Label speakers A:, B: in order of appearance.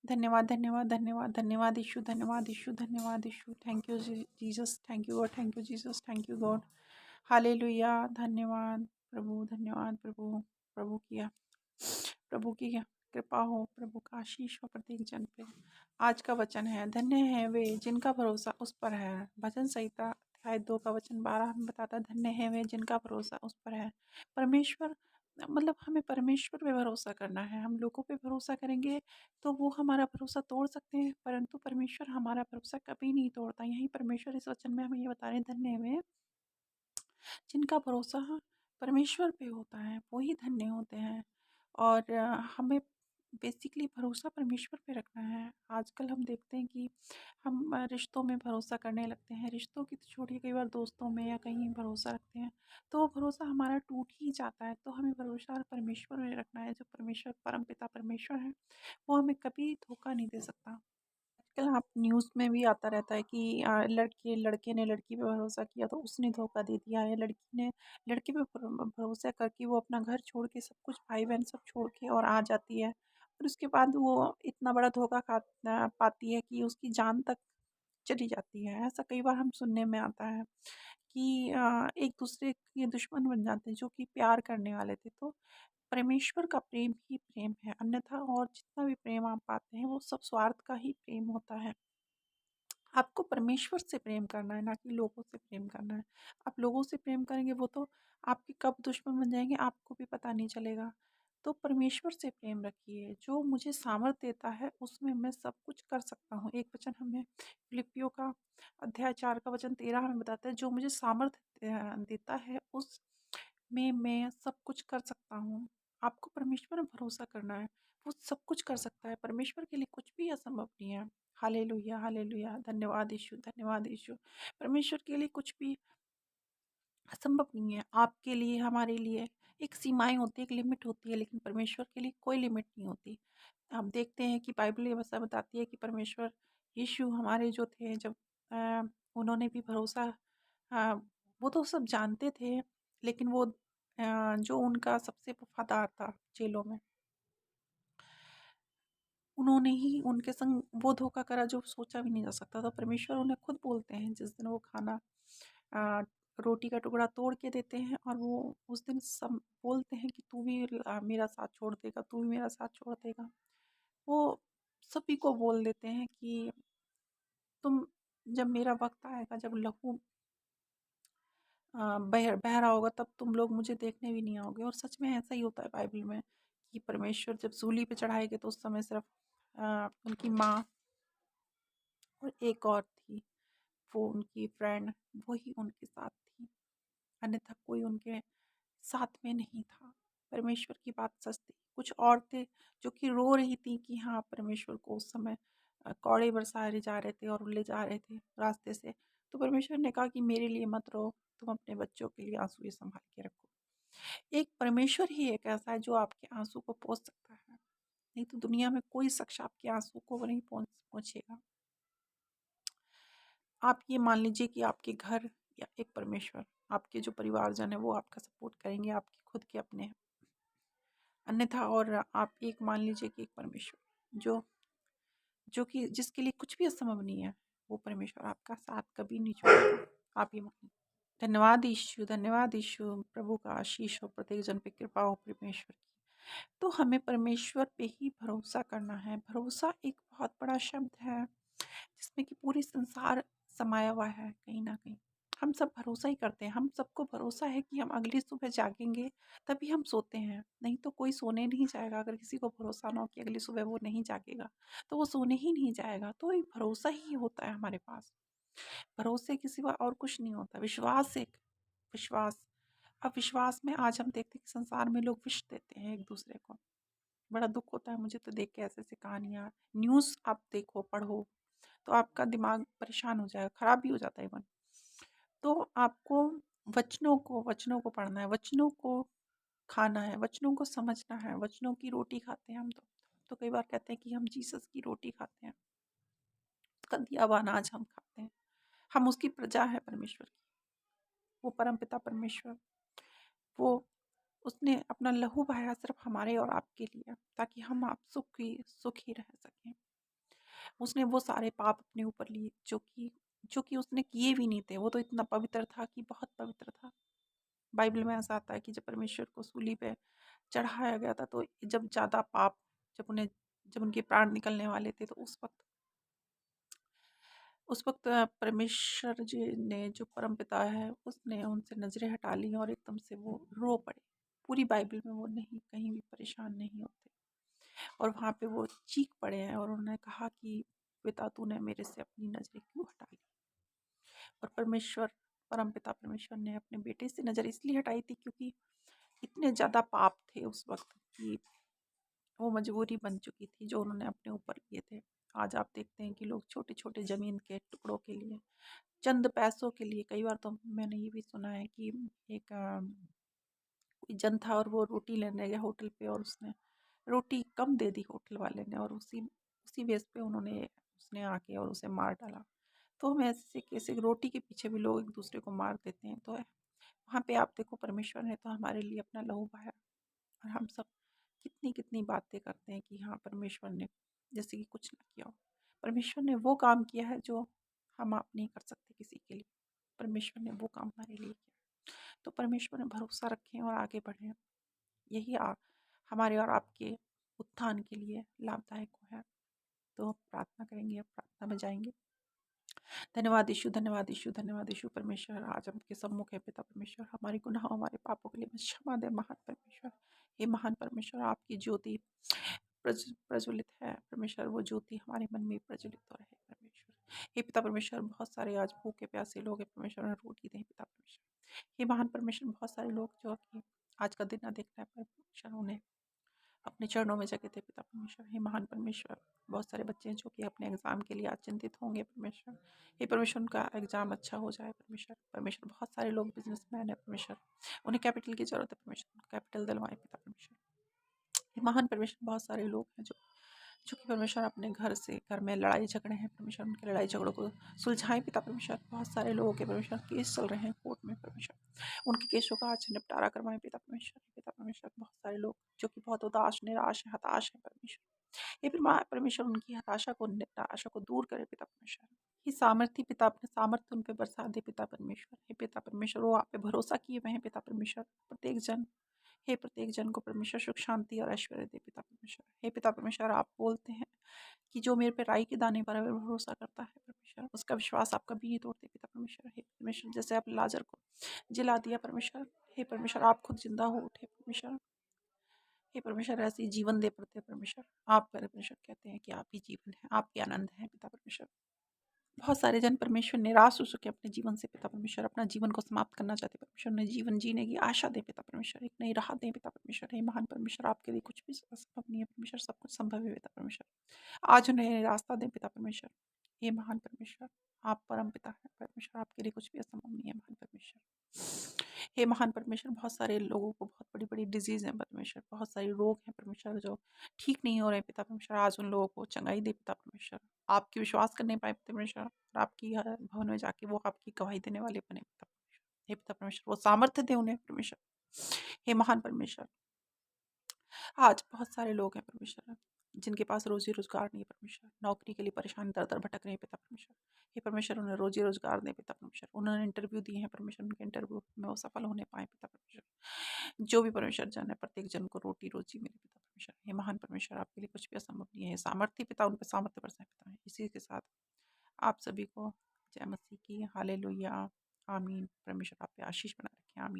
A: धन्यवाद, धन्यवाद, धन्यवाद, धन्यवाद यीशु, धन्यवाद यीशु, धन्यवाद यीशु। Thank you Jesus, thank you God, thank you Jesus, thank you God. Hallelujah. धन्यवाद प्रभु, धन्यवाद प्रभु। प्रभु की प्रभु की कृपा हो, प्रभु का आशीष हो प्रत्येक जन पे। आज का वचन है, धन्य है वे जिनका भरोसा उस पर है। भजन संहिता अध्याय 2 का वचन 12 हमें बताता है, धन्य है वे जिनका भरोसा उस पर है। परमेश्वर, मतलब हमें परमेश्वर पे भरोसा करना है। हम लोगों पे भरोसा करेंगे तो वो हमारा भरोसा तोड़ सकते हैं, परंतु परमेश्वर हमारा भरोसा कभी नहीं तोड़ता। यही परमेश्वर इस वचन में हमें ये बता रहे हैं, धन्य है वे जिनका भरोसा परमेश्वर पे होता है, वो ही धन्य होते हैं। और हमें बेसिकली भरोसा परमेश्वर पे रखना है। आजकल हम देखते हैं कि हम रिश्तों में भरोसा करने लगते हैं। रिश्तों की तो छोड़िए, कई बार दोस्तों में या कहीं भरोसा रखते हैं तो वो भरोसा हमारा टूट ही जाता है। तो हमें भरोसा परमेश्वर में रखना है। जो परमेश्वर परमपिता परमेश्वर है, वो हमें कभी धोखा नहीं दे सकता। आजकल आप न्यूज़ में भी आता रहता है कि लड़के ने लड़की पे भरोसा किया तो उसने धोखा दे दिया, या लड़की ने लड़के पे भरोसा करके वो अपना घर छोड़ के, सब कुछ भाई बहन सब छोड़ के और आ जाती है, और उसके बाद वो इतना बड़ा धोखा खा पाती है कि उसकी जान तक चली जाती है। ऐसा कई बार हम सुनने में आता है कि एक दूसरे के दुश्मन बन जाते हैं जो कि प्यार करने वाले थे। तो परमेश्वर का प्रेम ही प्रेम है, अन्यथा और जितना भी प्रेम आप पाते हैं वो सब स्वार्थ का ही प्रेम होता है। आपको परमेश्वर से प्रेम करना है, ना कि लोगों से प्रेम करना है। आप लोगों से प्रेम करेंगे वो तो आपके कब दुश्मन बन जाएंगे आपको भी पता नहीं चलेगा। तो परमेश्वर से प्रेम रखिए। जो मुझे सामर्थ्य देता है उसमें मैं सब कुछ कर सकता हूँ। एक वचन हमें फिलिपियों का अध्याय 4 का वचन 13 हमें बताता है, जो मुझे सामर्थ्य देता है उस में मैं सब कुछ कर सकता हूँ। आपको परमेश्वर में भरोसा करना है, वो सब कुछ कर सकता है। परमेश्वर के लिए कुछ भी असंभव नहीं है। Hallelujah, hallelujah. धन्यवाद यीशु, धन्यवाद यीशु। परमेश्वर के लिए कुछ भी असंभव नहीं है। आपके लिए, हमारे लिए एक सीमाएँ होती है, एक लिमिट होती है, लेकिन परमेश्वर के लिए कोई लिमिट नहीं होती। आप देखते हैं कि बाइबल ये ऐसा बताती है कि परमेश्वर यीशु हमारे जो थे, जब अ, उन्होंने भी भरोसा, वो तो सब जानते थे, लेकिन वो जो उनका सबसे वफ़ादार था जेलों में, उन्होंने ही उनके संग वो धोखा करा जो सोचा भी नहीं जा सकता था। परमेश्वर उन्हें खुद बोलते हैं, जिस दिन वो खाना अ, रोटी का टुकड़ा तोड़ के देते हैं और वो उस दिन सब बोलते हैं कि तू भी मेरा साथ छोड़ देगा, तू भी मेरा साथ छोड़ देगा। वो सभी को बोल देते हैं कि तुम, जब मेरा वक़्त आएगा, जब लहू बह रहा होगा, तब तुम लोग मुझे देखने भी नहीं आओगे। और सच में ऐसा ही होता है बाइबल में कि परमेश्वर जब सूली पे चढ़ाए गए तो उस समय सिर्फ उनकी माँ और एक और थी, वो उनकी फ्रेंड, वही उनके साथ थी, अन्यथा कोई उनके साथ में नहीं था। परमेश्वर की बात सच थी। कुछ औरतें जो कि रो रही थी कि हाँ, परमेश्वर को उस समय कौड़े बरसाए जा रहे थे और ले जा रहे थे रास्ते से। तो परमेश्वर ने कहा कि मेरे लिए मत रो, तुम अपने बच्चों के लिए आंसू ये संभाल के रखो। एक परमेश्वर ही एक ऐसा है जो आपके आंसू को पोंछ सकता है, नहीं तो दुनिया में कोई शख्स आपके आंसू को नहीं पहुंचेगा। आप ये मान लीजिए कि आपके घर या एक परमेश्वर, आपके जो परिवारजन है वो आपका सपोर्ट करेंगे, आपके खुद के अपने हैं। अन्यथा, और आप एक मान लीजिए कि एक परमेश्वर जो जो कि जिसके लिए कुछ भी असंभव नहीं है, वो परमेश्वर आपका साथ कभी नहीं छोड़ेगा। आप ये मानिए। धन्यवाद यीशु, धन्यवाद यीशु। प्रभु का आशीष हो प्रत्येक जन पे, कृपा हो परमेश्वर की। तो हमें परमेश्वर पे ही भरोसा करना है। भरोसा एक बहुत बड़ा शब्द है जिसमें कि पूरी संसार समाया हुआ है कहीं ना कहीं। हम सब भरोसा ही करते हैं। हम सबको भरोसा है कि हम अगली सुबह जागेंगे, तभी हम सोते हैं। नहीं तो कोई सोने नहीं जाएगा। अगर किसी को भरोसा ना हो कि अगली सुबह वो नहीं जागेगा, तो वो सोने ही नहीं जाएगा। तो एक भरोसा ही होता है हमारे पास। भरोसे के सिवा और कुछ नहीं होता। विश्वास, एक विश्वास। अब विश्वास में आज हम देखते हैं कि संसार में लोग विष देते हैं एक दूसरे को। बड़ा दुख होता है मुझे तो देख के ऐसे ऐसे कहानियाँ। न्यूज़ आप देखो, पढ़ो, तो आपका दिमाग परेशान हो जाएगा, खराब भी हो जाता है मन। तो आपको वचनों को पढ़ना है, वचनों को खाना है, वचनों को समझना है। वचनों की रोटी खाते हैं हम तो कई बार कहते हैं कि हम जीसस की रोटी खाते हैं, उसका दिया हुआ अनाज हम खाते हैं। हम उसकी प्रजा है परमेश्वर की। वो परमपिता परमेश्वर, वो उसने अपना लहू बहाया सिर्फ हमारे और आपके लिए, ताकि हम आप सुखी सुखी रह सकें। उसने वो सारे पाप अपने ऊपर लिए जो कि उसने किए भी नहीं थे। वो तो इतना पवित्र था कि बहुत पवित्र था। बाइबल में ऐसा आता है कि जब परमेश्वर को सूली पे चढ़ाया गया था, तो जब ज़्यादा पाप, जब उनके प्राण निकलने वाले थे, तो उस वक्त परमेश्वर जी ने, जो परमपिता है, उसने उनसे नजरें हटा ली और एकदम से वो रो पड़े। पूरी बाइबल में वो नहीं, कहीं भी परेशान नहीं होते, और वहाँ पे वो चीख पड़े हैं और उन्होंने कहा कि पिता, तूने मेरे से अपनी नजरें क्यों हटा ली। और परमपिता परमेश्वर ने अपने बेटे से नजर इसलिए हटाई थी क्योंकि इतने ज्यादा पाप थे उस वक्त कि वो मजबूरी बन चुकी थी जो उन्होंने अपने ऊपर लिए थे। आज आप देखते हैं कि लोग छोटे छोटे जमीन के टुकड़ों के लिए, चंद पैसों के लिए, कई बार तो मैंने ये भी सुना है कि एक कोई जन था और वो रोटी लेने गया होटल पे, और उसने रोटी कम दे दी होटल वाले ने, और उसी उसी बेस पे उसने आके और उसे मार डाला। तो हम ऐसे कैसे, रोटी के पीछे भी लोग एक दूसरे को मार देते हैं। तो वहाँ पे आप देखो, परमेश्वर ने तो हमारे लिए अपना लहू बहाया, और हम सब कितनी कितनी बातें करते हैं कि हाँ, परमेश्वर ने, जैसे कि कुछ ना किया हो। परमेश्वर ने वो काम किया है जो हम आप नहीं कर सकते किसी के लिए। परमेश्वर ने वो काम हमारे लिए किया। तो परमेश्वर में भरोसा रखें और आगे बढ़ें। यही हमारे और आपके उत्थान के लिए लाभदायक है। तो प्रार्थना करेंगे, अब प्रार्थना में जाएंगे। धन्यवाद यीशु, धन्यवाद यीशु, धन्यवाद यीशु। परमेश्वर, आज आपके सम्मुख है पिता परमेश्वर, हमारे गुनाहों, हमारे पापों के लिए बस क्षमा दे महान परमेश्वर। हे महान परमेश्वर, आपकी ज्योति प्रज्वलित है परमेश्वर, वो ज्योति हमारे मन में प्रज्वलित हो रहे परमेश्वर। हे पिता परमेश्वर, बहुत सारे आज भूखे प्यासे लोग हैं परमेश्वर, उन्हें रोटी दें पिता परमेश्वर। हे महान परमेश्वर, बहुत सारे लोग जो कि आज का दिन ना देखना है परमेश्वर, उन्हें अपने चरणों में जगह दे पिता परमेश्वर। हे महान परमेश्वर, बहुत सारे बच्चे हैं जो कि अपने एग्जाम के लिए आज चिंतित होंगे परमेश्वर। हे परमेश्वर, उनका एग्जाम अच्छा हो जाए परमेश्वर। परमेश्वर, बहुत सारे लोग बिजनेसमैन है परमेश्वर, उन्हें कैपिटल की जरूरत है परमेश्वर, कैपिटल दिलवाए पिता परमेश्वर। हे महान परमेश्वर, बहुत सारे लोग हैं जो कि परमेश्वर अपने घर में लड़ाई झगड़े हैं परमेश्वर, उनके लड़ाई झगड़ों को सुलझाएं पिता परमेश्वर। बहुत सारे लोगों के परमेश्वर केस चल रहे हैं कोर्ट में परमेश्वर, उनके केसों का आज निपटारा करवाएं पिता परमेश्वर। पिता परमेश्वर, बहुत सारे लोग जो कि बहुत उदास, निराश है, हताश है परमेश्वर, ये परमेश्वर उनकी निराशा को दूर करे पिता परमेश्वर। ये सामर्थ्य पिता, अपने सामर्थ्य उन पे बरसा दे पिता परमेश्वर। हे पिता परमेश्वर, वो आप पे भरोसा किए हुए हैं पिता परमेश्वर। प्रत्येक जन को परमेश्वर सुख शांति और ऐश्वर्य दे पिता परमेश्वर। हे पिता परमेश्वर, आप बोलते हैं कि जो मेरे पे राई के दाने पर भरोसा करता है परमेश्वर, उसका विश्वास आप कभी नहीं तोड़ते पिता परमेश्वर। हे परमेश्वर, जैसे आप लाजर को जिला दिया परमेश्वर, हे परमेश्वर, आप खुद जिंदा हो उठे परमेश्वर। हे परमेश्वर, ऐसे जीवन दे पड़ते परमेश्वर। आप परमेश्वर कहते हैं कि आप ही जीवन है, आप ही आनंद है पिता परमेश्वर। बहुत सारे जन परमेश्वर निराश हो चुके अपने जीवन से पिता परमेश्वर, अपना जीवन को समाप्त करना चाहते परमेश्वर। उन्हें जीवन जीने की आशा दे पिता परमेश्वर, एक नई राह दे पिता परमेश्वर। हे महान परमेश्वर, आपके लिए कुछ भी असंभव नहीं है परमेश्वर, सब कुछ संभव है पिता परमेश्वर। आज उन्हें रास्ता दे पिता परमेश्वर। हे महान परमेश्वर, आप परम पिता हैं परमेश्वर, आपके लिए कुछ भी असंभव नहीं है महान परमेश्वर। हे महान परमेश्वर, बहुत सारे लोगों को बहुत बड़ी बड़ी डिजीज है परमेश्वर, बहुत सारे रोग हैं परमेश्वर जो ठीक नहीं हो रहे पिता परमेश्वर। आज उन लोगों को चंगाई दे पिता परमेश्वर, आपकी विश्वास करने पाए पिता परमेश्वर, और आपकी हर भवन में जाके वो आपकी गवाही देने वाले बने पिता परमेश्वर। हे पिता परमेश्वर, वो सामर्थ्य दे उन्हें परमेश्वर। हे महान परमेश्वर, आज बहुत सारे लोग हैं परमेश्वर जिनके पास रोजी रोजगार नहीं है परमेश्वर, नौकरी के लिए परेशान दर दर भटक रहे हैं पिता परमेश्वर। हे परमेश्वर, उन्हें रोजी रोजगार दें पिता परमेश्वर। उन्होंने इंटरव्यू दिए हैं परमेश्वर, उनके इंटरव्यू में वो सफल होने पाए पिता परमेश्वर। जो भी परमेश्वर जन है, प्रत्येक जन को रोटी रोजी मिले पिता परमेश्वर। हे महान परमेश्वर, आपके लिए कुछ भी असंभव नहीं है। सामर्थ्य पिता, उन पर सामर्थ्य बरसाए पिता। इसी के साथ आप सभी को जय मसीह की, हालेलुया, आमीन। परमेश्वर आप पे आशीष बना रखे, आमीन।